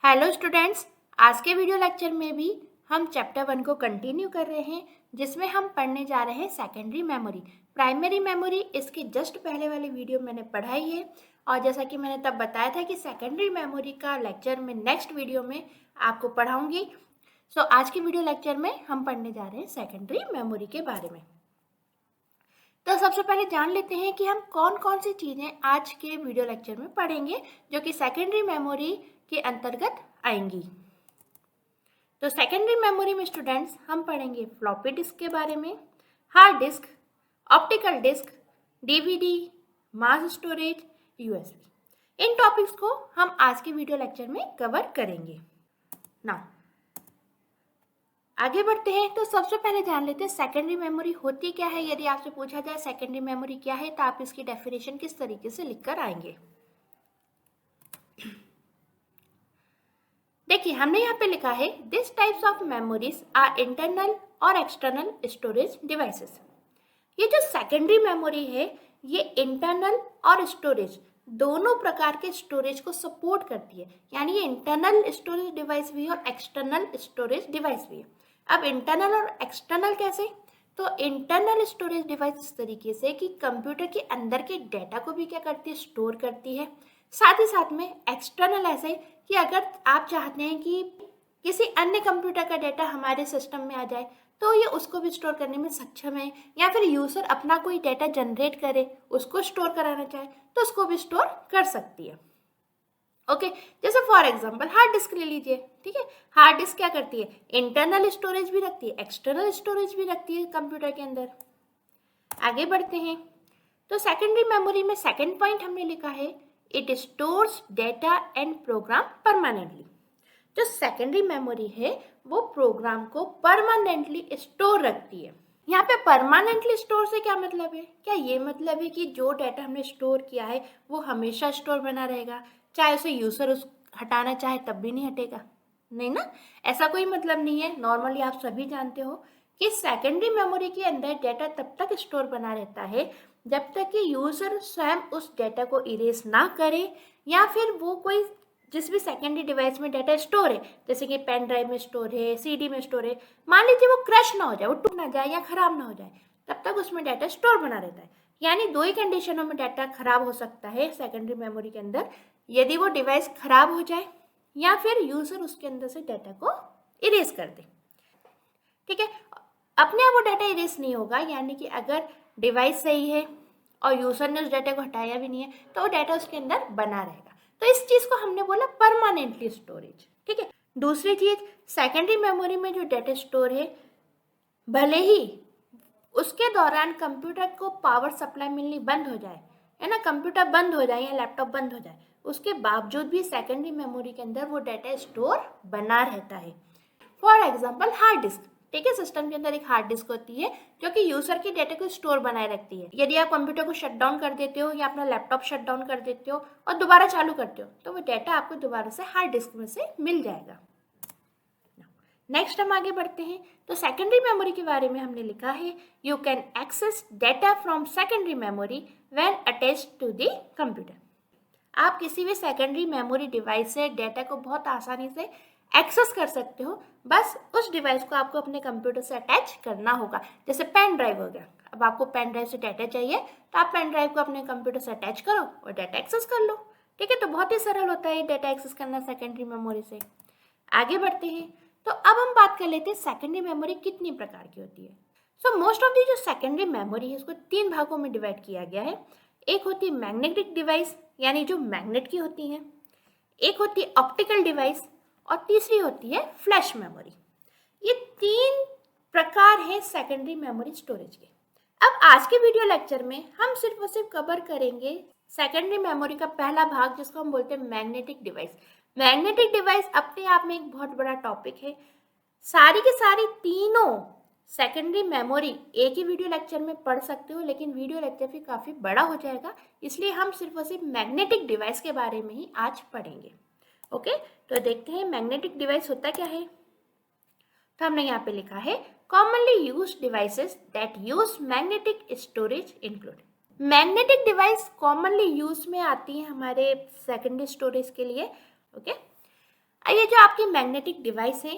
Hello students, आज के video lecture में भी हम चैप्टर 1 को कंटिन्यू कर रहे हैं, जिसमें हम पढ़ने जा रहे हैं सेकेंडरी मेमोरी। प्राइमरी मेमोरी इसके जस्ट पहले वाले वीडियो मैंने पढ़ाई है और जैसा कि मैंने तब बताया था कि सेकेंडरी मेमोरी का लेक्चर में नेक्स्ट वीडियो में आपको पढ़ाऊंगी। सो आज के वीडियो लेक्चर में हम पढ़ने जा रहे हैं सेकेंडरी मेमोरी के बारे में। तो सबसे पहले जान लेते हैं कि हम कौन कौन सी चीज़ें आज के वीडियो लेक्चर में पढ़ेंगे जो कि सेकेंडरी मेमोरी के अंतर्गत आएंगी। तो सेकेंडरी मेमोरी में स्टूडेंट्स हम पढ़ेंगे फ्लॉपी डिस्क के बारे में, hard disk, optical disk, DVD, mass storage, USB. इन टॉपिक्स को हम आज के वीडियो लेक्चर में कवर करेंगे। ना आगे बढ़ते हैं तो सबसे पहले जान लेते हैं सेकेंडरी मेमोरी होती क्या है। यदि आपसे पूछा जाए सेकेंडरी मेमोरी क्या है तो आप इसकी डेफिनेशन किस तरीके से लिखकर आएंगे। देखिए, हमने यहाँ पे लिखा है this types of memories are internal और एक्सटर्नल स्टोरेज डिवाइसेस। ये जो सेकेंडरी मेमोरी है ये इंटरनल और स्टोरेज दोनों प्रकार के स्टोरेज को सपोर्ट करती है, यानी ये इंटरनल स्टोरेज डिवाइस भी है और एक्सटर्नल स्टोरेज डिवाइस भी है। अब इंटरनल और एक्सटर्नल कैसे? तो इंटरनल स्टोरेज डिवाइस इस तरीके से कि कंप्यूटर के अंदर के डेटा को भी क्या करती है, स्टोर करती है। साथ ही साथ में एक्सटर्नल ऐसे कि अगर आप चाहते हैं कि किसी अन्य कंप्यूटर का डेटा हमारे सिस्टम में आ जाए तो ये उसको भी स्टोर करने में सक्षम है, या फिर यूजर अपना कोई डेटा जनरेट करे उसको स्टोर कराना चाहे तो उसको भी स्टोर कर सकती है। ओके, जैसे फॉर एग्जांपल हार्ड डिस्क ले लीजिए। ठीक है, हार्ड डिस्क क्या करती है, इंटरनल स्टोरेज भी रखती है, एक्सटर्नल स्टोरेज भी रखती है कंप्यूटर के अंदर। आगे बढ़ते हैं तो सेकेंडरी मेमोरी में सेकेंड पॉइंट हमने लिखा है it stores data and program permanently. जो सेकेंडरी मेमोरी है वो प्रोग्राम को परमानेंटली स्टोर रखती है। यहाँ पे परमानेंटली स्टोर से क्या मतलब है? क्या ये मतलब है कि जो डाटा हमने स्टोर किया है वो हमेशा स्टोर बना रहेगा, चाहे उसे यूजर उस हटाना चाहे तब भी नहीं हटेगा? नहीं ना, ऐसा कोई मतलब नहीं है। नॉर्मली आप सभी जानते हो कि सेकेंडरी मेमोरी के अंदर डाटा तब तक स्टोर बना रहता है जब तक कि यूजर स्वयं उस डाटा को इरेज ना करे, या फिर वो कोई जिस भी सेकेंडरी डिवाइस में डाटा स्टोर है, जैसे कि पेन ड्राइव में स्टोर है, सीडी में स्टोर है, मान लीजिए वो क्रश ना हो जाए, वो टूट ना जाए या खराब ना हो जाए, तब तक उसमें डाटा स्टोर बना रहता है। यानी दो ही कंडीशनों में डाटा खराब हो सकता है सेकेंडरी मेमोरी के अंदर, यदि वो डिवाइस खराब हो जाए या फिर यूजर उसके अंदर से डाटा को इरेज कर दे। ठीक है, अपने आप वो डाटा इरेज नहीं होगा, यानी कि अगर डिवाइस सही है और यूजर ने उस डाटा को हटाया भी नहीं है तो वो डाटा उसके अंदर बना रहेगा। तो इस चीज को हमने बोला परमानेंटली स्टोरेज। ठीक है, दूसरी चीज सेकेंडरी मेमोरी में जो डाटा स्टोर है, भले ही उसके दौरान कंप्यूटर को पावर सप्लाई मिलनी बंद हो जाए, है ना, कंप्यूटर बंद हो जाए या लैपटॉप बंद हो जाए, उसके बावजूद भी सेकेंडरी मेमोरी के अंदर वो डाटा स्टोर बना रहता है। For example hard disk. ठीक है, सिस्टम के अंदर एक हार्ड डिस्क होती है जो कि यूजर के डेटा को स्टोर बनाए रखती है। यदि आप कंप्यूटर को शट डाउन कर देते हो या अपना लैपटॉप शट डाउन कर देते हो और दोबारा चालू करते हो तो वो डाटा आपको दोबारा से हार्ड डिस्क में से मिल जाएगा। नेक्स्ट हम आगे बढ़ते हैं तो सेकेंडरी मेमोरी के बारे में हमने लिखा है you can access data from secondary memory when attached to the computer. आप किसी भी सेकेंडरी मेमोरी डिवाइस से डाटा को बहुत आसानी से एक्सेस कर सकते हो, बस उस डिवाइस को आपको अपने कंप्यूटर से अटैच करना होगा। जैसे पेन ड्राइव हो गया, अब आपको पेन ड्राइव से डाटा चाहिए तो आप पेन ड्राइव को अपने कंप्यूटर से अटैच करो और डाटा एक्सेस कर लो। ठीक है, तो बहुत ही सरल होता है डाटा एक्सेस करना सेकेंडरी मेमोरी से। आगे बढ़ते हैं तो अब हम बात कर लेते हैं सेकेंडरी मेमोरी कितनी प्रकार की होती है। सो मोस्ट ऑफ दी जो सेकेंडरी मेमोरी है उसको तीन भागों में डिवाइड किया गया है। एक होती है मैग्नेटिक डिवाइस, यानी जो मैग्नेट की होती है, एक होती है ऑप्टिकल डिवाइस और तीसरी होती है फ्लैश मेमोरी। ये तीन प्रकार हैं सेकेंडरी मेमोरी स्टोरेज के। अब आज के वीडियो लेक्चर में हम सिर्फ और सिर्फ कवर करेंगे सेकेंडरी मेमोरी का पहला भाग जिसको हम बोलते हैं मैग्नेटिक डिवाइस। मैग्नेटिक डिवाइस अपने आप में एक बहुत बड़ा टॉपिक है। सारी की सारी तीनों सेकेंडरी मेमोरी एक ही वीडियो लेक्चर में पढ़ सकते हो, लेकिन वीडियो लेक्चर भी काफ़ी बड़ा हो जाएगा, इसलिए हम सिर्फ और सिर्फ मैग्नेटिक डिवाइस के बारे में ही आज पढ़ेंगे। ओके, तो देखते हैं मैग्नेटिक डिवाइस होता क्या है। तो हमने यहाँ पे लिखा है commonly use devices that use magnetic storage include. Magnetic device commonly use में आती है हमारे सेकेंडरी स्टोरेज के लिए। ओके, आपकी मैग्नेटिक डिवाइस है,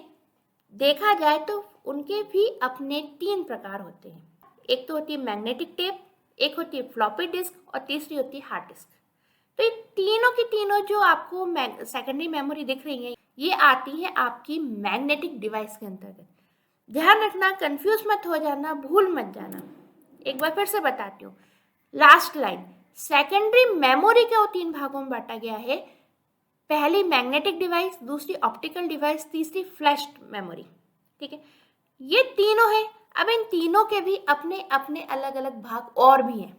देखा जाए तो उनके भी अपने 3 प्रकार होते हैं। एक तो होती है मैग्नेटिक टेप, एक होती है फ्लॉपी डिस्क और तीसरी होती है हार्ड डिस्क। तो ये तीनों की तीनों जो आपको सेकेंडरी मेमोरी दिख रही है, ये आती है आपकी मैग्नेटिक डिवाइस के अंतर्गत। ध्यान रखना, कंफ्यूज मत हो जाना, भूल मत जाना। एक बार फिर से बताती हूँ, लास्ट लाइन, सेकेंडरी मेमोरी को 3 भागों में बांटा गया है। पहली मैग्नेटिक डिवाइस, दूसरी ऑप्टिकल डिवाइस, तीसरी फ्लैश मेमोरी। ठीक है, ये तीनों है। अब इन तीनों के भी अपने अपने अलग अलग भाग और भी हैं।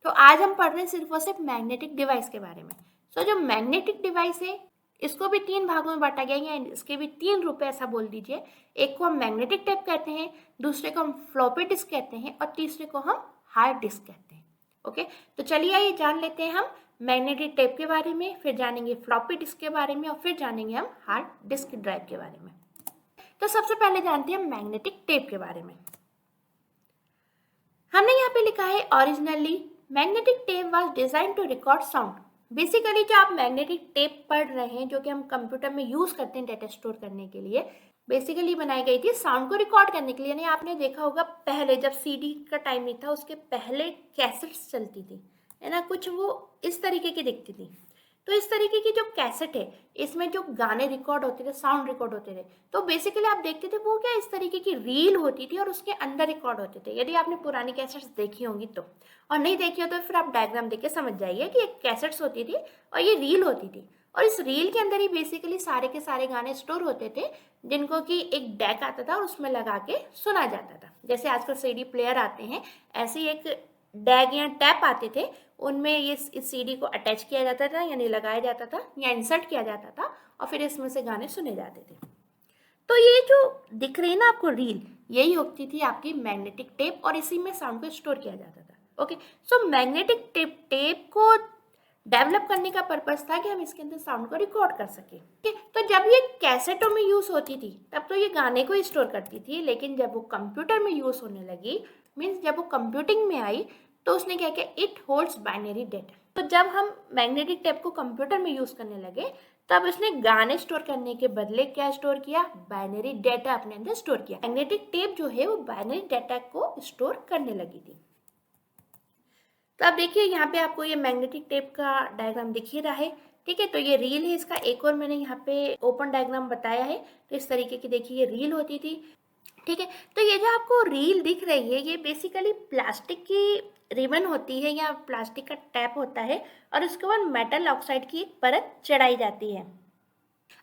तो आज हम पढ़ रहे हैं सिर्फ और सिर्फ मैग्नेटिक डिवाइस के बारे में। सो जो मैग्नेटिक डिवाइस है, इसको भी 3 भागों में बांटा गया है, इसके भी 3 रूप है, ऐसा बोल दीजिए। एक को हम मैग्नेटिक टेप कहते हैं, दूसरे को हम फ्लॉपी डिस्क कहते हैं और तीसरे को हम हार्ड डिस्क कहते हैं। ओके, तो चलिए आइए जान लेते हैं हम मैग्नेटिक टेप के बारे में, फिर जानेंगे फ्लॉपी डिस्क के बारे में और फिर जानेंगे हम हार्ड डिस्क ड्राइव के बारे में। तो सबसे पहले जानते हैं मैग्नेटिक टेप के बारे में। हमने यहाँ पे लिखा है originally magnetic tape was design to record sound. Basically जो आप मैग्नेटिक टेप पढ़ रहे हैं, जो कि हम कंप्यूटर में यूज करते हैं डेटा स्टोर करने के लिए, बेसिकली बनाई गई थी साउंड को रिकॉर्ड करने के लिए। यानी आपने देखा होगा पहले जब सीडी का टाइम नहीं था, उसके पहले कैसेट्स चलती थी, है ना, कुछ वो इस तरीके की दिखती थी। तो इस तरीके की जो कैसेट है, इसमें जो गाने रिकॉर्ड होते थे, साउंड रिकॉर्ड होते थे, तो बेसिकली आप देखते थे वो क्या इस तरीके की रील होती थी और उसके अंदर रिकॉर्ड होते थे। यदि आपने पुरानी कैसेट्स देखी होंगी तो, और नहीं देखी हो तो फिर आप डायग्राम देख के समझ जाइए कि एक कैसेट्स होती थी और ये रील होती थी, और इस रील के अंदर ही बेसिकली सारे के सारे गाने स्टोर होते थे, जिनको कि एक डेक आता था और उसमें लगा के सुना जाता था। जैसे आजकल सीडी प्लेयर आते हैं, ऐसे ही एक डैग या टैप आते थे, उनमें इस सीडी को अटैच किया जाता था, यानी लगाया जाता था या इंसर्ट किया जाता था, और फिर इसमें से गाने सुने जाते थे। तो ये जो दिख रही है ना आपको रील, यही होती थी आपकी मैग्नेटिक टेप, और इसी में साउंड को स्टोर किया जाता था। ओके, सो मैग्नेटिक टेप को डेवलप करने का पर्पस था कि हम इसके अंदर साउंड को रिकॉर्ड कर सके। तो जब ये कैसेटों में यूज होती थी तब तो ये गाने को स्टोर करती थी, लेकिन जब वो कंप्यूटर में यूज होने लगी, मीन्स जब वो कंप्यूटिंग में आई, तो उसने क्या किया, इट होल्ड्स बाइनरी डेटा। तो जब हम मैग्नेटिक टेप को कंप्यूटर में यूज करने लगे, तब उसने गाने स्टोर करने के बदले क्या स्टोर किया, बाइनरी डेटा अपने अंदर स्टोर किया। मैग्नेटिक टेप जो है वो बाइनरी डेटा को स्टोर करने लगी थी। तो अब देखिए यहाँ पे आपको ये मैग्नेटिक टेप का डायग्राम दिख ही रहा है। ठीक है, तो ये रील है, इसका एक और मैंने यहाँ पे ओपन डायग्राम बताया है। तो इस तरीके की देखिए ये रील होती थी। ठीक है, तो ये जो आपको रील दिख रही है, ये बेसिकली प्लास्टिक की रिबन होती है या प्लास्टिक का टैप होता है, और उसके बाद मेटल ऑक्साइड की एक परत चढ़ाई जाती है।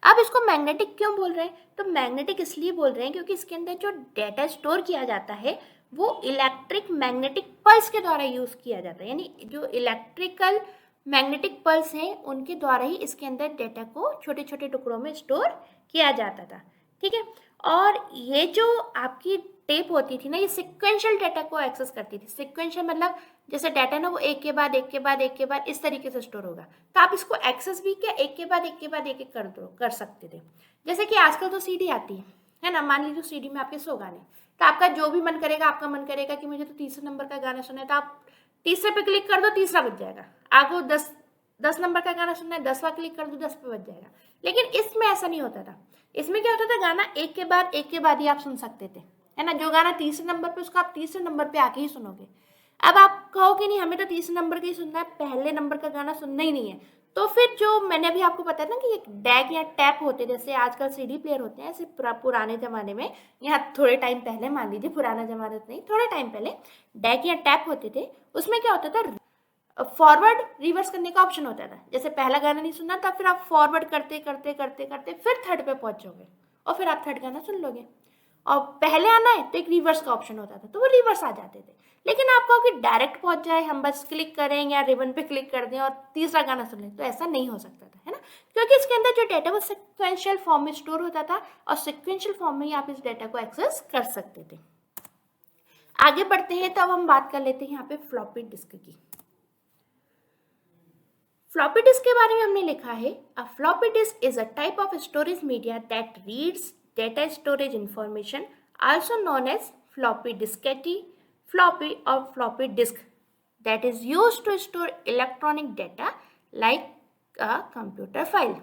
अब इसको मैग्नेटिक क्यों बोल रहे हैं, तो मैग्नेटिक इसलिए बोल रहे हैं क्योंकि इसके अंदर जो डेटा स्टोर किया जाता है वो इलेक्ट्रिक मैग्नेटिक पल्स के द्वारा यूज किया जाता है। यानी जो इलेक्ट्रिकल मैग्नेटिक पल्स हैं उनके द्वारा ही इसके अंदर डेटा को छोटे छोटे टुकड़ों में स्टोर किया जाता था। ठीक है, और ये जो आपकी टेप होती थी ना, ये सिक्वेंशियल डेटा को एक्सेस करती थी। सिक्वेंशियल मतलब जैसे डाटा ना वो एक के बाद एक के बाद एक के बाद इस तरीके से स्टोर होगा, तो आप इसको एक्सेस भी क्या एक के बाद एक के बाद एक एक कर सकते थे। जैसे कि आजकल तो सीडी आती है ना, मान लीजिए सीडी में आपके 100 गाने, तो आपका जो भी मन करेगा, आपका मन करेगा कि मुझे तो तीसरे नंबर का गाना सुनना है, तो आप तीसरे पे क्लिक कर दो, तीसरा बज जाएगा। आपको 10 नंबर का गाना सुनना है, 10वां क्लिक कर दो, 10 पे बज जाएगा। लेकिन इसमें ऐसा नहीं होता था। इसमें क्या होता था, गाना एक के बाद ही आप सुन सकते थे, है ना। जो गाना तीसरे नंबर पे, उसको आप तीसरे नंबर पे आके ही सुनोगे। अब आप कहोगे नहीं हमें तो तीसरे नंबर का ही सुनना है, पहले नंबर का गाना सुनना ही नहीं है, तो फिर जो मैंने अभी आपको बताया ना कि एक डैग या टैप होते, जैसे आजकल सीडी प्लेयर होते हैं, ऐसे पुराने जमाने में, यहाँ थोड़े टाइम पहले, मान लीजिए पुराना जमाना तो नहीं, थोड़े टाइम पहले डैग या टैप होते थे। उसमें क्या होता था, फॉरवर्ड रिवर्स करने का ऑप्शन होता था। जैसे पहला गाना नहीं सुनना था, फिर आप फॉरवर्ड करते करते करते करते फिर थर्ड पे पहुंचोगे और फिर आप थर्ड गाना सुन लोगे। और पहले आना है तो एक रिवर्स का ऑप्शन होता था, तो वो रिवर्स आ जाते थे। लेकिन आप कहो कि डायरेक्ट पहुंच जाए, हम बस क्लिक करें या रिबन पे क्लिक कर दें और तीसरा गाना सुन लें, तो ऐसा नहीं हो सकता था, है ना। क्योंकि इसके अंदर जो डेटा वो सिक्वेंशियल फॉर्म में स्टोर होता था, और सिक्वेंशियल फॉर्म में ही आप इस डेटा को एक्सेस कर सकते थे। आगे बढ़ते हैं, तो अब हम बात कर लेते हैं यहाँ पे फ्लॉपी डिस्क की। फ्लॉपी डिस्क के बारे में हमने लिखा है, अ floppy disk is a type of storage media that reads data storage information, also known as floppy diskette, floppy or floppy disk, that is used to store electronic data like a computer file.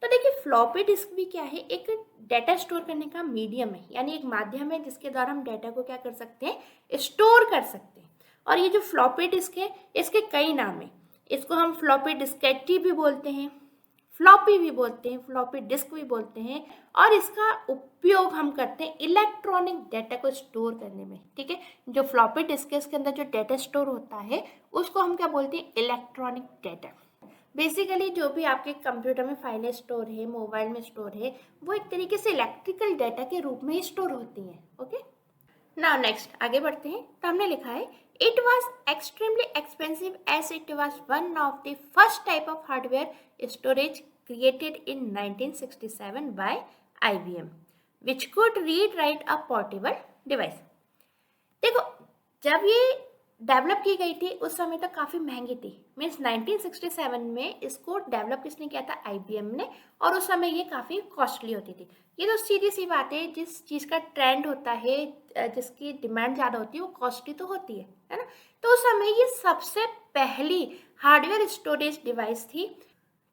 तो देखिए floppy disk भी क्या है, एक data store करने का medium है, यानी एक माध्यम है जिसके द्वारा हम डाटा को क्या कर सकते हैं, स्टोर कर सकते हैं। और ये जो फ्लॉपी डिस्क है इसके कई नाम हैं। इसको हम फ्लॉपी डिस्केटी भी बोलते हैं, फ्लॉपी भी बोलते हैं, फ्लॉपी डिस्क भी बोलते हैं, और इसका उपयोग हम करते हैं इलेक्ट्रॉनिक डाटा को स्टोर करने में। ठीक है, जो फ्लॉपी डिस्क है इसके अंदर जो डाटा स्टोर होता है उसको हम क्या बोलते हैं, इलेक्ट्रॉनिक डाटा। बेसिकली जो भी आपके कंप्यूटर में फाइलें स्टोर है, मोबाइल में स्टोर है, वो एक तरीके से इलेक्ट्रिकल डाटा के रूप में ही स्टोर होती हैं। ओके, नाउ नेक्स्ट आगे बढ़ते हैं। तो हमने लिखा है it was extremely expensive as it was one of the first type of hardware storage created in 1967 by IBM which could read write a portable device. देखो जब ये डेवलप की गई थी उस समय तक काफ़ी महंगी थी, मीन्स 1967 में इसको डेवलप किसने किया था, IBM ने, और उस समय ये काफ़ी कॉस्टली होती थी। ये तो सीधी सी बात है, जिस चीज़ का ट्रेंड होता है, जिसकी डिमांड ज़्यादा होती है वो कॉस्टली तो होती है ना। तो उस समय ये सबसे पहली हार्डवेयर स्टोरेज डिवाइस थी,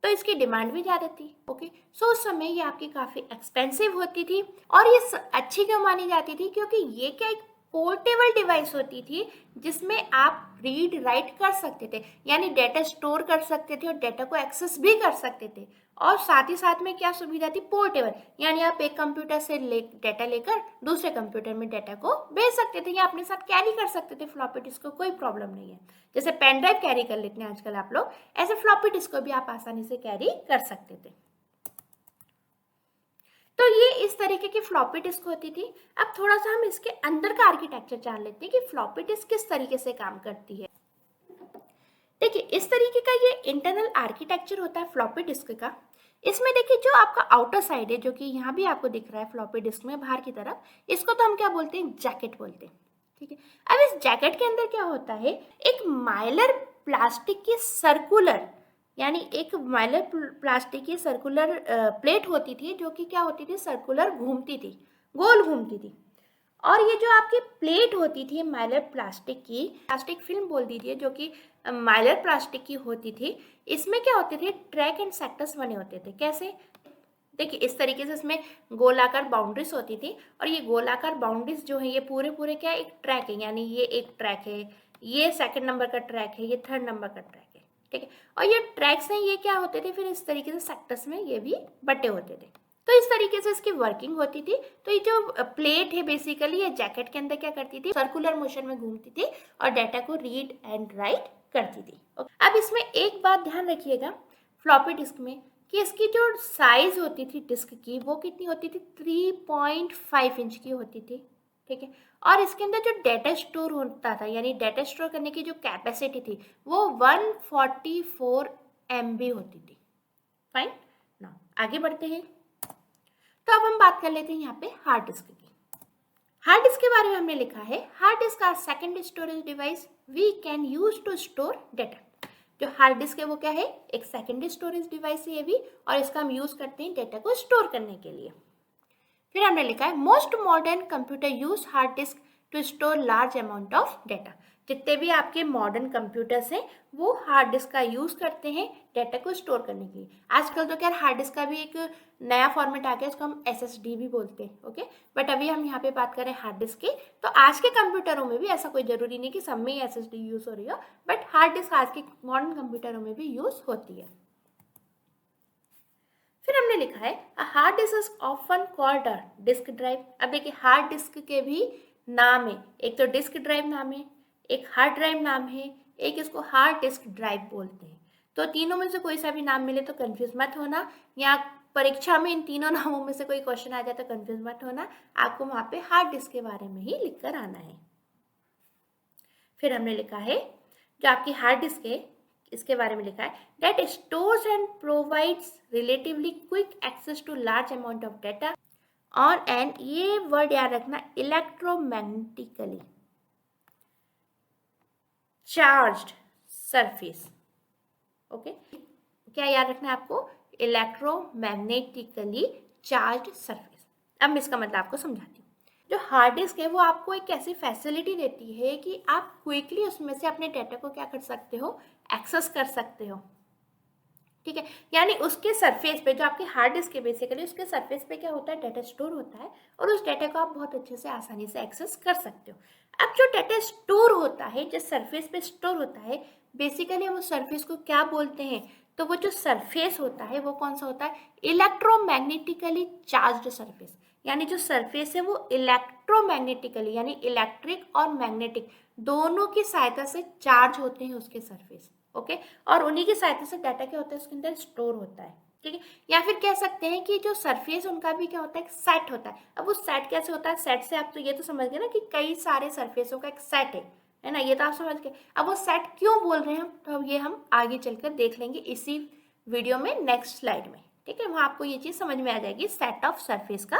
तो इसकी डिमांड भी ज़्यादा थी। ओके, सो उस समय ये आपकी काफ़ी एक्सपेंसिव होती थी, और ये अच्छी क्यों मानी जाती थी, क्योंकि ये क्या एक पोर्टेबल डिवाइस होती थी जिसमें आप रीड राइट कर सकते थे, यानी डाटा स्टोर कर सकते थे और डाटा को एक्सेस भी कर सकते थे। और साथ ही साथ में क्या सुविधा थी, पोर्टेबल, यानी आप एक कंप्यूटर से डाटा लेकर दूसरे कंप्यूटर में डाटा को भेज सकते थे या अपने साथ कैरी कर सकते थे। फ्लॉपी डिस्क को कोई प्रॉब्लम नहीं है, जैसे पेन ड्राइव कैरी कर लेते हैं आजकल आप लोग, ऐसे फ्लॉपी डिस्क को भी आप आसानी से कैरी कर सकते थे। तो ये इस तरीके की फ्लॉपी डिस्क होती थी। अब थोड़ा सा हम इसके अंदर का आर्किटेक्चर जान लेते हैं कि फ्लॉपी डिस्क किस तरीके से काम करती है। देखिए इस तरीके का ये इंटरनल आर्किटेक्चर होता है फ्लॉपी डिस्क का। इसमें देखिए जो आपका आउटर साइड है, जो कि यहाँ भी आपको दिख रहा है फ्लॉपी डिस्क में बाहर की तरफ, इसको तो हम क्या बोलते हैं, जैकेट बोलते हैं। ठीक है, अब इस जैकेट के अंदर क्या होता है, एक माइलर प्लास्टिक की सर्कुलर, यानी एक माइलर प्लास्टिक की सर्कुलर प्लेट होती थी, जो कि क्या होती थी, सर्कुलर घूमती थी, गोल घूमती थी। और ये जो आपकी प्लेट होती थी माइलर प्लास्टिक की, प्लास्टिक फिल्म बोल दीजिए, जो कि माइलर प्लास्टिक की होती थी, इसमें क्या होते थे, ट्रैक एंड सेक्टर्स बने होते थे। कैसे, देखिए इस तरीके से इसमें गोलाकार बाउंड्रीज होती थी, और ये गोलाकार बाउंड्रीज जो है ये पूरे पूरे क्या एक ट्रैक है, यानी ये एक ट्रैक है, ये सेकंड नंबर का ट्रैक है, ये थर्ड नंबर का ट्रैक है। ठीक है, और ये ट्रैक्स हैं, ये क्या होते थे, फिर इस तरीके से सेक्टर्स में ये भी बटे होते थे। तो इस तरीके से इसकी वर्किंग होती थी। तो ये जो प्लेट है बेसिकली ये जैकेट के अंदर क्या करती थी, सर्कुलर मोशन में घूमती थी और डाटा को रीड एंड राइट करती थी। अब इसमें एक बात ध्यान रखिएगा फ्लॉपी डिस्क में, कि इसकी जो साइज होती थी डिस्क की वो कितनी होती थी, 3.5 इंच की होती थी। ठीक है, और इसके अंदर जो डाटा स्टोर होता था, यानी डाटा स्टोर करने की जो कैपेसिटी थी वो 144 MB होती थी। फाइन, ना आगे बढ़ते हैं। तो अब हम बात कर लेते हैं यहाँ पे हार्ड डिस्क की। हार्ड डिस्क के बारे में हमने लिखा है, hard disk are second storage device we can use to store data. जो हार्ड डिस्क है वो क्या है, एक सेकेंडरी स्टोरेज डिवाइस है ये भी, और इसका हम यूज करते हैं डाटा को स्टोर करने के लिए। फिर हमने लिखा है most modern computer use hard disk to store large amount of data. जितने भी आपके मॉडर्न कंप्यूटर्स हैं वो हार्ड डिस्क का यूज करते हैं डाटा को स्टोर करने के लिए। आजकल तो क्या हार्ड डिस्क का भी एक नया फॉर्मेट आ गया, इसको हम SSD भी बोलते हैं। ओके, बट अभी हम यहाँ पे बात कर रहे हैं हार्ड डिस्क की। तो आज के कंप्यूटरों में भी ऐसा कोई जरूरी नहीं कि सब में SSD यूज हो रही हो, बट हार्ड डिस्क आज के मॉडर्न कंप्यूटरों में भी यूज होती है। फिर हमने लिखा है hard disc is often called a disk drive. अब देखिए हार्ड डिस्क के भी नाम है, एक तो डिस्क ड्राइव नाम है, एक हार्ड ड्राइव नाम है, एक इसको हार्ड डिस्क ड्राइव बोलते हैं। तो तीनों में से कोई सा भी नाम मिले तो कंफ्यूज मत होना, या परीक्षा में इन तीनों नामों में से कोई क्वेश्चन आ जाए तो कंफ्यूज मत होना, आपको वहाँ पे हार्ड डिस्क के बारे में ही लिख कर आना है। फिर हमने लिखा है जो आपकी हार्ड डिस्क है इसके बारे में लिखा है that stores and provides relatively quick access to large amount of data और एन, ये वर्ड याद रखना, इलेक्ट्रोमैग्नेटिकली चार्ज्ड सरफेस। ओके, क्या याद रखना है आपको, इलेक्ट्रोमैग्नेटिकली चार्ज्ड सरफेस। अब मैं इसका मतलब आपको समझाती हूँ। जो हार्ड डिस्क है वो आपको एक ऐसी फैसिलिटी देती है कि आप क्विकली उसमें से अपने डाटा को क्या कर सकते हो, एक्सेस कर सकते हो। ठीक है। यानी उसके सरफेस पे, जो आपके हार्ड डिस्क है बेसिकली, उसके सरफेस पे क्या होता है, डाटा स्टोर होता है और उस डाटा को आप बहुत अच्छे से आसानी से एक्सेस कर सकते हो। अब जो डाटा स्टोर होता है, जो सरफेस पे स्टोर होता है, बेसिकली हम उस सरफेस को क्या बोलते हैं, तो वो जो सरफेस होता है वो कौन सा होता है, इलेक्ट्रोमैग्नेटिकली चार्ज्ड सरफेस। यानी जो सरफेस है वो इलेक्ट्रोमैग्नेटिकली, यानी इलेक्ट्रिक और मैग्नेटिक दोनों की सहायता से चार्ज होते हैं उसके सरफेस। ओके, और उन्हीं की सहायता से डाटा क्या होता है उसके अंदर स्टोर होता है। ठीक है, या फिर कह सकते हैं कि जो सरफेस उनका भी क्या होता है, एक सेट होता है। अब वो सेट कैसे होता है, सेट से आप तो ये तो समझ गए ना कि कई सारे सरफेसों का एक सेट है ना, ये तो आप समझ गए। अब वो सेट क्यों बोल रहे हैं हम, तो अब ये हम आगे चलकर देख लेंगे इसी वीडियो में, नेक्स्ट स्लाइड में। ठीक है, वहाँ आपको ये चीज़ समझ में आ जाएगी, सेट ऑफ सरफेस का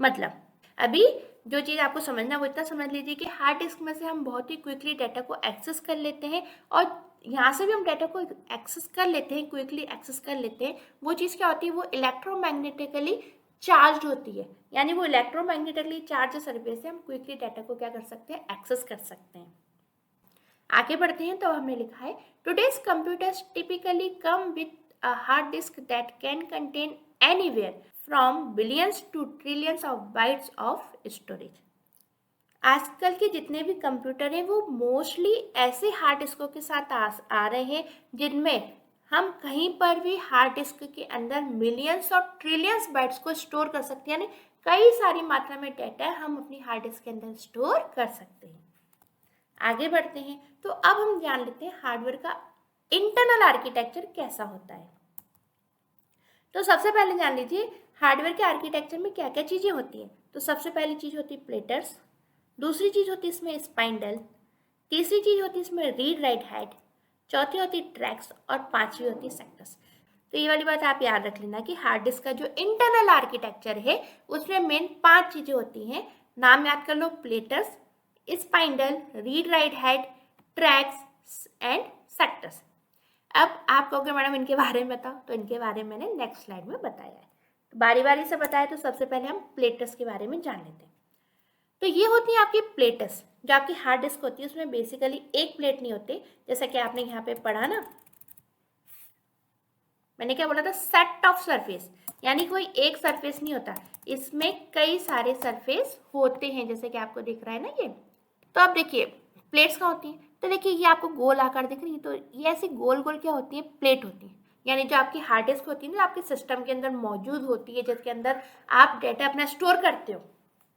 मतलब। अभी जो चीज़ आपको समझना वो इतना समझ लीजिए कि हार्ड डिस्क में से हम बहुत ही क्विकली डाटा को एक्सेस कर लेते हैं, और यहाँ से भी हम डाटा को एक्सेस कर लेते हैं, क्विकली एक्सेस कर लेते हैं। वो चीज़ क्या होती है, वो इलेक्ट्रोमैग्नेटिकली चार्ज होती है। यानी वो इलेक्ट्रोमैग्नेटिकली चार्ज सरफेस से हम क्विकली डाटा को क्या कर सकते हैं, एक्सेस कर सकते हैं। आगे बढ़ते हैं, तो हमने लिखा है today's computers typically come with a hard disk that can contain anywhere from billions to trillions of bytes of storage. आजकल के जितने भी कंप्यूटर हैं वो मोस्टली ऐसे हार्ड डिस्कों के साथ आ रहे हैं जिनमें हम कहीं पर भी हार्ड डिस्क के अंदर मिलियंस और ट्रिलियंस बाइट्स को स्टोर कर सकते हैं। यानी कई सारी मात्रा में डाटा हम अपनी हार्ड डिस्क के अंदर स्टोर कर सकते हैं। आगे बढ़ते हैं, तो अब हम जान लेते हैं हार्डवेयर का इंटरनल आर्किटेक्चर कैसा होता है। तो सबसे पहले जान लीजिए हार्डवेयर के आर्किटेक्चर में क्या क्या चीज़ें होती हैं। तो सबसे पहली चीज़ होती है प्लेटर्स, दूसरी चीज़ होती है इसमें स्पाइंडल, तीसरी चीज़ होती है इसमें रीड राइट हेड, चौथी होती है ट्रैक्स और पांचवी होती है सेक्टर्स। तो ये वाली बात आप याद रख लेना कि हार्ड डिस्क का जो इंटरनल आर्किटेक्चर है उसमें मेन 5 चीज़ें होती हैं। नाम याद कर लो, platters, spindle, read write head, tracks and sectors. अब आप कहोगे मैडम इनके बारे में बताओ, तो इनके बारे में मैंने नेक्स्ट स्लाइड में बताया है। तो बारी बारी से बताया, तो सबसे पहले हम प्लेटर्स के बारे में जान लेते हैं। तो ये होती है आपकी प्लेटर्स। जो आपकी हार्ड डिस्क होती है उसमें बेसिकली एक प्लेट नहीं होते, जैसा कि आपने यहाँ पे पढ़ा ना, मैंने क्या बोला था, सेट ऑफ सरफेस, यानी कोई एक सरफेस नहीं होता, इसमें कई सारे सरफेस होते हैं, जैसे कि आपको दिख रहा है ना ये। तो अब देखिए प्लेट्स क्या होती हैं, तो देखिए ये आपको गोल आकार दिख रही है, तो ये ऐसी गोल गोल क्या होती है, प्लेट होती है। यानी जो आपकी हार्ड डिस्क होती है ना, आपके सिस्टम के अंदर मौजूद होती है, जिसके अंदर आप डाटा अपना स्टोर करते हो।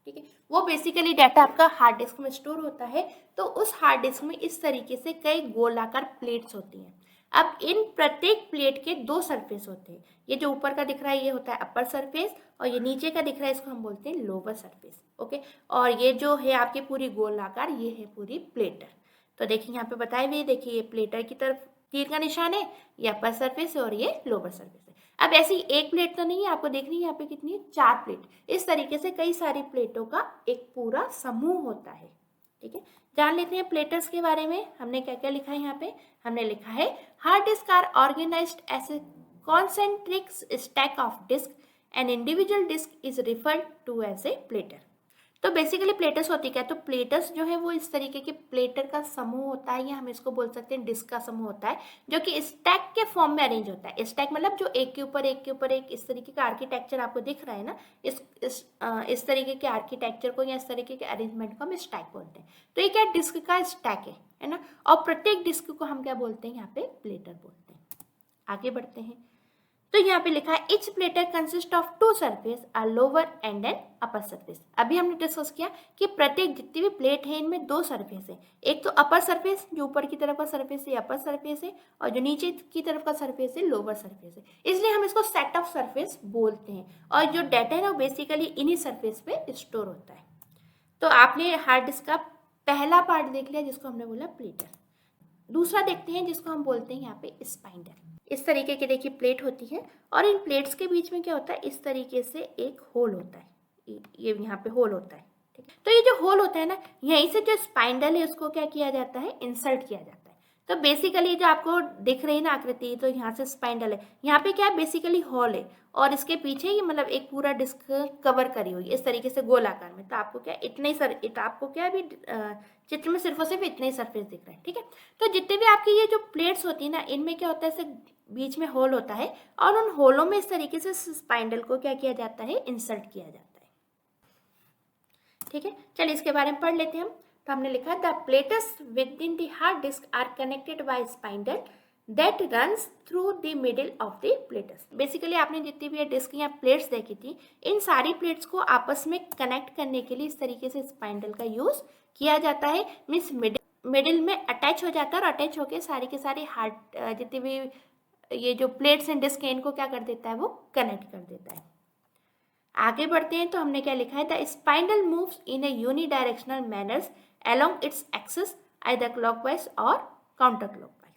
ठीक है, वो बेसिकली डाटा आपका हार्ड डिस्क में स्टोर होता है। तो उस हार्ड डिस्क में इस तरीके से कई गोलाकार प्लेट्स होती हैं। अब इन प्रत्येक प्लेट के 2 सरफेस होते हैं। ये जो ऊपर का दिख रहा है ये होता है अपर सरफेस, और ये नीचे का दिख रहा है इसको हम बोलते हैं लोअर सरफेस। ओके, और ये जो है आपकी पूरी गोलाकार, ये है पूरी प्लेटर। तो देखिए यहाँ पे बताए हुए, देखिए ये प्लेटर की तरफ तीर का निशान है, ये अपर सरफेस है और ये लोअर सरफेस है। अब ऐसी एक प्लेट तो नहीं है, आपको देखनी है यहाँ पे कितनी है, 4 प्लेट। इस तरीके से कई सारी प्लेटों का एक पूरा समूह होता है। ठीक है, जान लेते हैं प्लेटर्स के बारे में। हमने क्या क्या लिखा है यहाँ पे, हमने लिखा है hard disk are organised as a concentric stack of disk, an individual disk is referred to as a platter। तो बेसिकली प्लेटर्स होती क्या है, तो प्लेटर्स जो है वो इस तरीके के प्लेटर का समूह होता है, या हम इसको बोल सकते हैं डिस्क का समूह होता है, जो कि स्टैक के फॉर्म में अरेंज होता है। स्टैक मतलब जो एक के ऊपर एक के ऊपर एक, इस तरीके का आर्किटेक्चर आपको दिख रहा है ना, इस तरीके के आर्किटेक्चर को या इस तरीके के अरेंजमेंट को हम स्टैक बोलते हैं। तो ये क्या डिस्क का स्टैक है ना, और प्रत्येक डिस्क को हम क्या बोलते हैं, यहाँ पे प्लेटर बोलते हैं। आगे बढ़ते हैं, तो यहाँ पे लिखा है etch platter consist of 2 surface, a lower and an upper surface. अभी हमने डिस्कस किया कि प्रत्येक जितनी भी प्लेट है इनमें 2 सरफेस है, एक तो अपर सरफेस जो ऊपर की तरफ का सरफेस है अपर सरफेस है, और जो नीचे की तरफ का सरफेस है लोअर सरफेस है। इसलिए हम इसको सेट ऑफ सरफेस बोलते हैं, और जो डाटा है ना बेसिकली इन्हीं सरफेस पे स्टोर होता है। तो आपने हार्ड डिस्क का पहला पार्ट देख लिया जिसको हमने बोला प्लेटर। दूसरा देखते हैं जिसको हम बोलते हैं यहाँ पे स्पाइंडल। इस तरीके की देखिए प्लेट होती है, और इन प्लेट्स के बीच में क्या होता है, इस तरीके से एक होल होता है, ये यहाँ पे होल होता है। ठीक है, तो ये जो होल होता है ना, यहीं से जो स्पाइंडल है उसको क्या किया जाता है, इंसर्ट किया जाता है। तो बेसिकली जो आपको दिख रही है ना आकृति, तो यहाँ से स्पाइंडल है, यहाँ पे क्या है बेसिकली हॉल है और इसके पीछे ये मतलब एक पूरा डिस्क कवर करी हुई है इस तरीके से गोलाकार में। तो आपको क्या इतने ही आपको क्या अभी चित्र में सिर्फ और सिर्फ इतने ही सरफेस दिख रहा है, ठीक है। तो जितने भी आपकी ये जो प्लेट्स होती है ना, इनमें क्या होता है, ऐसे बीच में होल होता है और उन होलों में इस तरीके से स्पाइंडल को क्या किया जाता है, इंसर्ट किया जाता है, ठीक है। चलिए इसके बारे में पढ़ लेते हैं हम। तो हमने लिखा the plates within the hard disk are connected by spindle that runs through the middle of the plates. Basically आपने जितनी भी डिस्क या प्लेट्स देखी थी, इन सारी प्लेट्स को आपस में कनेक्ट करने के लिए इस तरीके से स्पाइंडल का यूज किया जाता है। मीन्स मिडिल में अटैच हो जाता है और अटैच होकर सारी के सारी हार्ड जितनी भी ये जो प्लेट्स एंड डिस्क है इनको क्या कर देता है, वो कनेक्ट कर देता है। आगे बढ़ते हैं तो हमने क्या लिखा है, the spindle moves in A unidirectional manners along its axis either clockwise और काउंटर क्लॉकवाइज,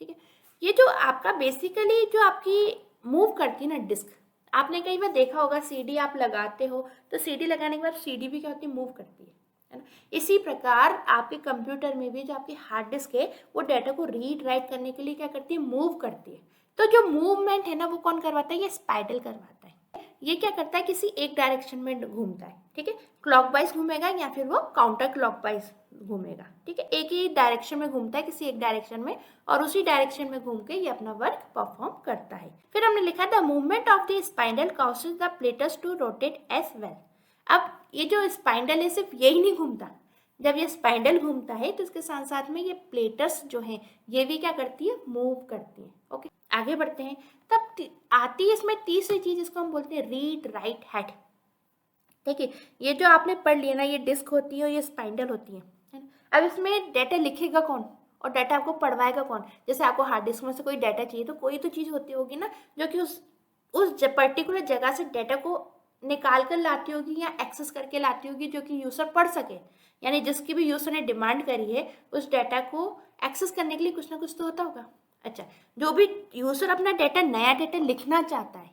ठीक है। ये जो आपका बेसिकली जो आपकी मूव करती है ना डिस्क, आपने कई बार देखा होगा सीडी आप लगाते हो तो सीडी लगाने के बाद सीडी भी क्या होती है, मूव करती है ना। इसी प्रकार आपके कंप्यूटर में भी जो आपकी हार्ड डिस्क है वो डाटा को रीड राइट करने के लिए क्या करती है, मूव करती है। तो जो मूवमेंट है ना वो कौन करवाता है, ये स्पाइंडल करवाता है। ये क्या करता है, किसी एक डायरेक्शन में घूमता है, ठीक है, क्लॉकवाइज घूमेगा या फिर वो काउंटर क्लॉकवाइज घूमेगा, ठीक है। एक ही डायरेक्शन में घूमता है, किसी एक डायरेक्शन में, और उसी डायरेक्शन में घूम के ये अपना वर्क परफॉर्म करता है। फिर हमने लिखा the movement of the spindle causes the plates to rotate as well. अब ये जो स्पाइंडल है सिर्फ यही नहीं घूमता, जब ये स्पाइंडल घूमता है तो इसके साथ साथ में ये प्लेट्स जो है ये भी क्या करती है, मूव करती है। ओके, आगे बढ़ते हैं। तब आती है इसमें तीसरी चीज, इसको हम बोलते हैं रीड राइट हेड। देखिए ये जो आपने पढ़ लिया ना, ये डिस्क होती है और ये स्पाइंडल होती है ना। अब इसमें डाटा लिखेगा कौन और डाटा आपको पढ़वाएगा कौन। जैसे आपको हार्ड डिस्क में से कोई डाटा चाहिए तो कोई तो चीज़ होती होगी ना जो कि उस पर्टिकुलर जगह से डाटा को निकाल कर लाती होगी या एक्सेस करके लाती होगी जो कि यूज़र पढ़ सके। यानी जिसकी भी यूज़र ने डिमांड करी है उस डाटा को एक्सेस करने के लिए कुछ ना कुछ तो होता होगा। अच्छा, जो भी यूज़र अपना डाटा नया डाटा लिखना चाहता है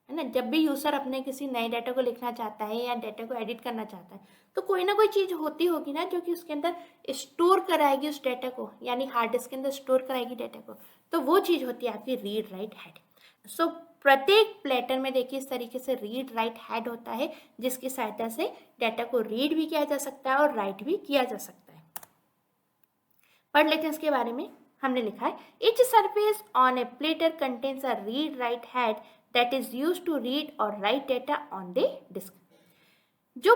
ना, जब भी यूज़र अपने किसी नए डाटा को लिखना चाहता है या डाटा को एडिट करना चाहता है तो कोई ना कोई चीज़ होती होगी ना जो कि उसके अंदर स्टोर कराएगी उस डाटा को, यानी हार्ड डिस्क के अंदर स्टोर कराएगी डाटा को। तो वो चीज़ होती है आपकी रीड राइट हेड। सो प्रत्येक प्लेटर में देखिए इस तरीके से रीड राइट हेड होता है जिसकी सहायता से डाटा को रीड भी किया जा सकता है और राइट भी किया जा सकता है। पढ़ लेते हैं इसके बारे में। हमने लिखा है each surface on a platter contains a read write head that is used to read or write data on the disk। जो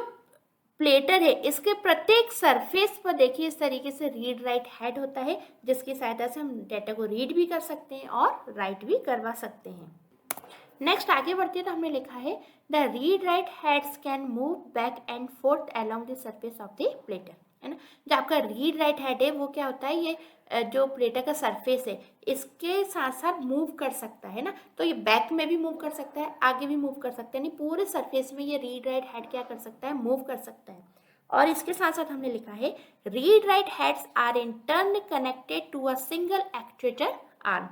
प्लेटर है इसके प्रत्येक सरफेस पर देखिए इस तरीके से रीड राइट हेड होता है जिसकी सहायता से हम डाटा को रीड भी कर सकते हैं और राइट भी करवा सकते हैं। नेक्स्ट आगे बढ़ते हैं तो हमने लिखा है the read write heads can move back and fourth along the surface of the platter, है ना। जो आपका रीड राइट हेड है वो क्या होता है, ये जो प्लेटर का सरफेस है इसके साथ साथ मूव कर सकता है ना। तो ये बैक में भी मूव कर सकता है, आगे भी मूव कर सकता है, नहीं पूरे सरफेस में ये रीड राइट हेड क्या कर सकता है, मूव कर सकता है। और इसके साथ साथ हमने लिखा है read write heads are in turn connected to a single actuator arm.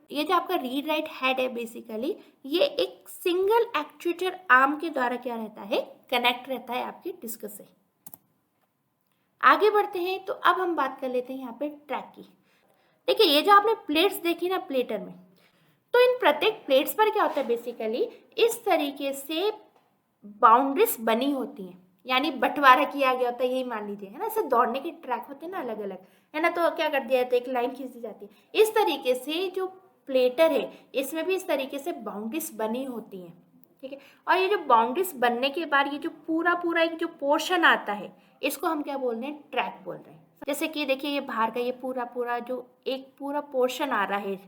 ये जो आपका रीड राइट हेड है बेसिकली ये एक सिंगल एक्चुएटर आर्म के द्वारा क्या रहता है, कनेक्ट रहता है आपकी डिस्क से। आगे बढ़ते हैं तो अब हम बात कर लेते हैं यहाँ पे ट्रैक की। देखिए ये जो आपने प्लेट्स देखी ना प्लेटर में, तो इन प्रत्येक प्लेट्स पर क्या होता है बेसिकली इस तरीके से बाउंड्रीज बनी होती हैं, यानी बंटवारा किया गया होता है, यही मान लीजिए, है ना। ऐसे दौड़ने के ट्रैक होते हैं ना अलग अलग, है ना, तो क्या कर दिया जाता है एक लाइन खींच दी जाती है। इस तरीके से जो प्लेटर है इसमें भी इस तरीके से बाउंड्रीज बनी होती हैं, ठीक है। और ये जो बाउंड्रीज बनने के बाद ये जो पूरा एक जो पोर्शन आता है इसको हम क्या बोल रहे हैं, ट्रैक बोल रहे हैं। जैसे कि देखिए ये बाहर का ये पूरा जो एक पूरा पोर्शन आ रहा है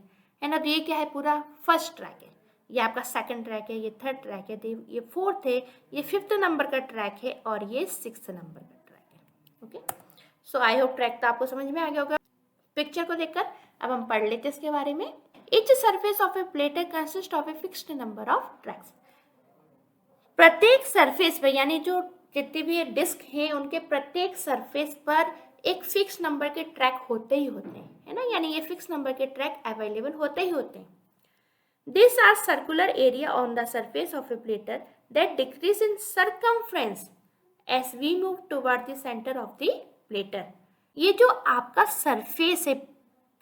ना, तो ये क्या है, पूरा फर्स्ट ट्रैक है, ये आपका सेकंड ट्रैक है, ये थर्ड ट्रैक है, ये फोर्थ है, ये फिफ्थ नंबर का ट्रैक है और ये सिक्स्थ नंबर का ट्रैक है। Okay, so I hope track तो आपको समझ में आ गया होगा पिक्चर को देखकर। अब हम पढ़ लेते हैं इसके बारे में। Each surface of A platter consist of a fixed number of tracks. प्रत्येक सरफेस पर यानी जो जितने भी डिस्क हैं उनके प्रत्येक सरफेस पर एक फिक्स नंबर के ट्रैक होते ही होते हैं, है ना, यानी ये फिक्स नंबर के ट्रैक अवेलेबल होते ही होते हैं। These are circular area on the surface of a platter that decrease in circumference as we move toward the center of the platter। ये जो आपका सरफेस है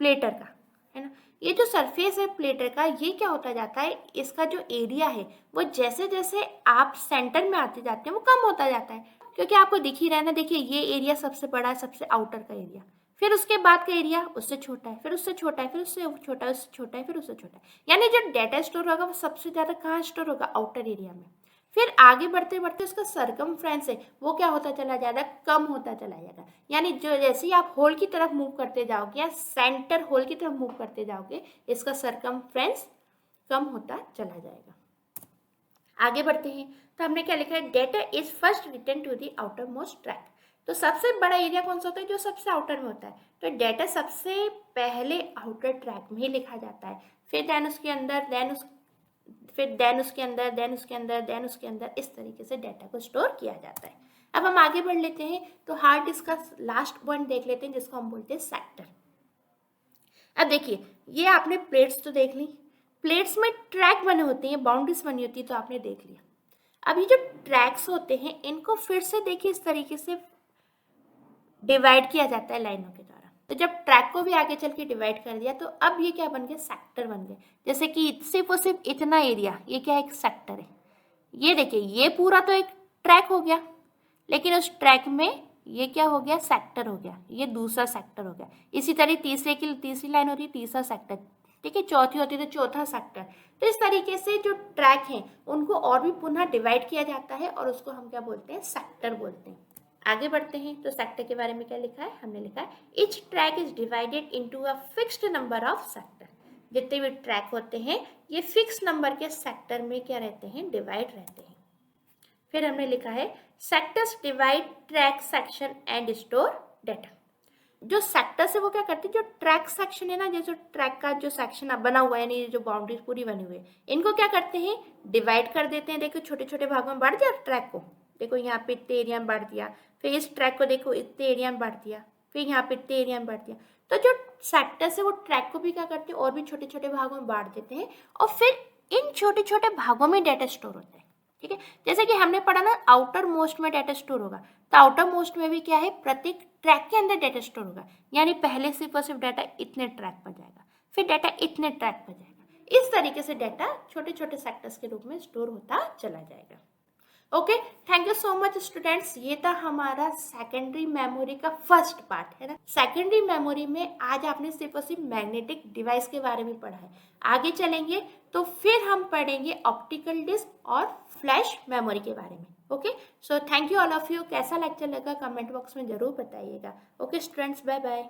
प्लेटर का, है ना। ये जो सरफेस है प्लेटर का, ये क्या होता जाता है, इसका जो एरिया है वो जैसे जैसे आप सेंटर में आते जाते हैं वो कम होता जाता है, क्योंकि आपको दिख ही रहा है ना। देखिए ये एरिया सबसे बड़ा है, सबसे आउटर का एरिया, फिर उसके बाद का एरिया उससे छोटा है, फिर उससे छोटा है, फिर उससे छोटा है, उससे छोटा है, फिर उससे छोटा है। यानी जो डेटा स्टोर होगा वो सबसे ज़्यादा कहाँ स्टोर होगा, आउटर एरिया में। फिर आगे बढ़ते बढ़ते उसका सरकमफ्रेंस है वो क्या होता चला जाएगा, कम होता चला जाएगा। यानी जो जैसे ही आप होल की तरफ मूव करते जाओगे या सेंटर होल की तरफ मूव करते जाओगे, इसका सरकमफ्रेंस कम होता चला जाएगा। आगे बढ़ते हैं, तो हमने क्या लिखा है, data is first written to the outermost track. तो सबसे बड़ा एरिया कौन सा होता है, जो सबसे आउटर में होता है। तो डेटा सबसे पहले आउटर ट्रैक में ही लिखा जाता है, फिर देन उसके अंदर, देन उसके अंदर, देन उसके अंदर, देन उसके अंदर, इस तरीके से डेटा को स्टोर किया जाता है। अब हम आगे बढ़ लेते हैं, तो हार्ड डिस्क का लास्ट पॉइंट देख लेते हैं जिसको हम बोलते हैं सेक्टर। अब देखिए, ये आपने प्लेट्स तो देख ली, प्लेट्स में ट्रैक बने होते हैं, बाउंड्रीज बनी होती है, तो आपने देख लिया। अब ये जो ट्रैक्स होते हैं इनको फिर से देखिए इस तरीके से डिवाइड किया जाता है लाइनों के द्वारा। तो जब ट्रैक को भी आगे चल के डिवाइड कर दिया, तो अब ये क्या बन गए, सेक्टर बन गए। जैसे कि सिर्फ और सिर्फ इतना एरिया, ये क्या है, एक सेक्टर है। ये देखिए ये पूरा तो एक ट्रैक हो गया, लेकिन उस ट्रैक में ये क्या हो गया, सेक्टर हो गया, ये दूसरा सेक्टर हो गया। इसी तरह तीसरी लाइन होती है, तीसरा सेक्टर, ठीक है, चौथी होती है तो चौथा सेक्टर। तो इस तरीके से जो ट्रैक हैं उनको और भी पुनः डिवाइड किया जाता है और उसको हम क्या बोलते हैं, सेक्टर बोलते हैं। आगे बढ़ते हैं, तो सेक्टर के बारे में क्या लिखा है, हमने लिखा है each track is divided into a fixed number of sector. जितने भी ट्रैक होते हैं ये फिक्स नंबर के सेक्टर में क्या रहते हैं, डिवाइड रहते हैं। फिर हमने लिखा है sectors divide track section and store data. जो सेक्टर्स है वो क्या करते हैं, जो ट्रैक सेक्शन है ना, जैसे ट्रैक का जो सेक्शन बना हुआ है, यानी जो बाउंड्रीज पूरी बनी हुई है, इनको क्या करते हैं, डिवाइड कर देते हैं। देखो छोटे छोटे भागों में बांट दिया ट्रैक को, देखो यहाँ पे इतने एरिया में बांट दिया, फिर इस ट्रैक को देखो इतने एरिया में बांट दिया, फिर यहाँ पे इतने एरिया में बांट दिया। तो जो सेक्टर्स है वो ट्रैक को भी क्या करते हैं, और भी छोटे छोटे भागों में बांट देते हैं, और फिर इन छोटे छोटे भागों में डाटा स्टोर होता है। ठीक है, जैसे कि हमने पढ़ा ना, आउटर मोस्ट में डाटा स्टोर होगा, तो आउटर मोस्ट में भी क्या है, प्रत्येक ट्रैक के अंदर डाटा स्टोर होगा। यानी पहले सिर्फ और सिर्फ डाटा इतने ट्रैक पर जाएगा, फिर डाटा इतने ट्रैक पर जाएगा। इस तरीके से डाटा छोटे छोटे सेक्टर्स के रूप में स्टोर होता चला जाएगा। Okay, thank you so much students. ये था हमारा सेकेंडरी मेमोरी का फर्स्ट पार्ट, है ना। सेकेंडरी मेमोरी में आज आपने सिर्फ और सिर्फ मैग्नेटिक डिवाइस के बारे में पढ़ा है। आगे चलेंगे तो फिर हम पढ़ेंगे ऑप्टिकल डिस्क और फ्लैश मेमोरी के बारे में। Okay, so thank you all of you. कैसा लेक्चर लगा कमेंट बॉक्स में जरूर बताइएगा। Okay students, bye bye.